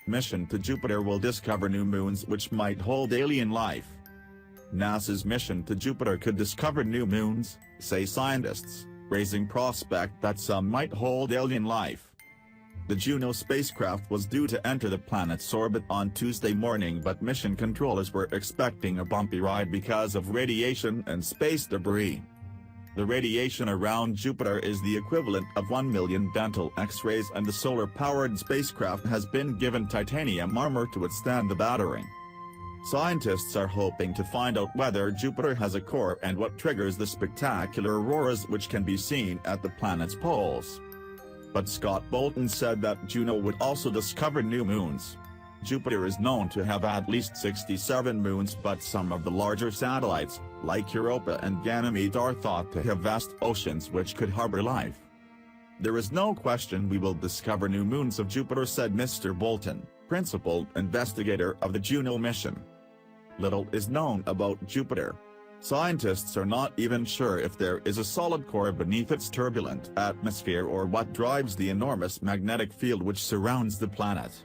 Mission to Jupiter will discover new moons which might hold alien life. NASA's mission to Jupiter could discover new moons, say scientists, raising prospect that some might hold alien life. The Juno spacecraft was due to enter the planet's orbit on Tuesday morning, but mission controllers were expecting a bumpy ride because of radiation and space debris. The radiation around Jupiter is the equivalent of 1 million dental X-rays, and the solar-powered spacecraft has been given titanium armor to withstand the battering. Scientists are hoping to find out whether Jupiter has a core and what triggers the spectacular auroras which can be seen at the planet's poles. But Scott Bolton said that Juno would also discover new moons. Jupiter is known to have at least 67 moons, but some of the larger satellites, like Europa and Ganymede, are thought to have vast oceans which could harbor life. "There is no question we will discover new moons of Jupiter," said Mr. Bolton, principal investigator of the Juno mission. Little is known about Jupiter. Scientists are not even sure if there is a solid core beneath its turbulent atmosphere or what drives the enormous magnetic field which surrounds the planet.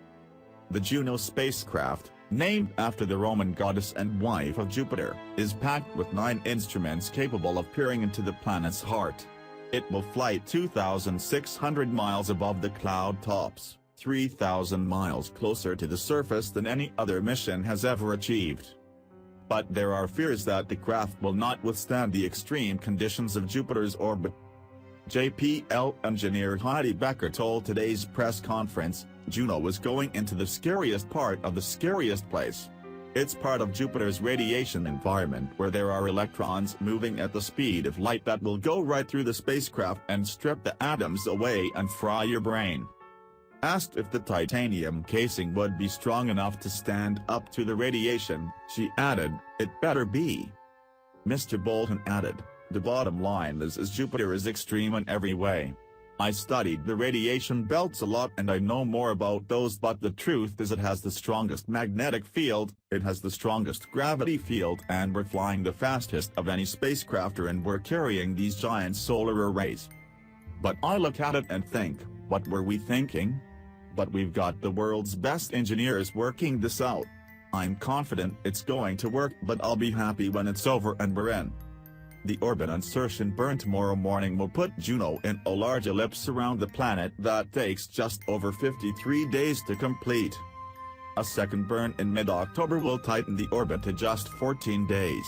The Juno spacecraft, named after the Roman goddess and wife of Jupiter, is packed with 9 instruments capable of peering into the planet's heart. It will fly 2,600 miles above the cloud tops, 3,000 miles closer to the surface than any other mission has ever achieved. But there are fears that the craft will not withstand the extreme conditions of Jupiter's orbit. JPL engineer Heidi Becker told today's press conference, "Juno was going into the scariest part of the scariest place. It's part of Jupiter's radiation environment where there are electrons moving at the speed of light that will go right through the spacecraft and strip the atoms away and fry your brain." Asked if the titanium casing would be strong enough to stand up to the radiation, she added, "It better be." Mr. Bolton added, "The bottom line is Jupiter is extreme in every way. I studied the radiation belts a lot and I know more about those, but the truth is it has the strongest magnetic field, it has the strongest gravity field, and we're flying the fastest of any spacecrafter and we're carrying these giant solar arrays. But I look at it and think, what were we thinking? But we've got the world's best engineers working this out. I'm confident it's going to work, but I'll be happy when it's over and we're in." The orbit insertion burn tomorrow morning will put Juno in a large ellipse around the planet that takes just over 53 days to complete. A second burn in mid-October will tighten the orbit to just 14 days.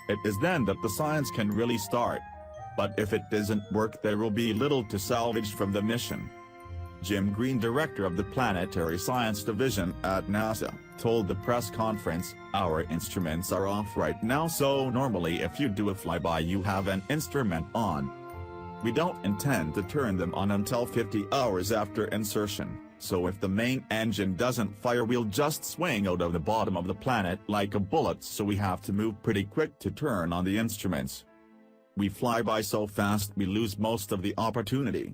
It is then that the science can really start. But if it doesn't work, there will be little to salvage from the mission. Jim Green, director of the Planetary Science Division at NASA, told the press conference, "Our instruments are off right now, so normally if you do a flyby you have an instrument on. We don't intend to turn them on until 50 hours after insertion, so if the main engine doesn't fire we'll just swing out of the bottom of the planet like a bullet, so we have to move pretty quick to turn on the instruments. We fly by so fast we lose most of the opportunity."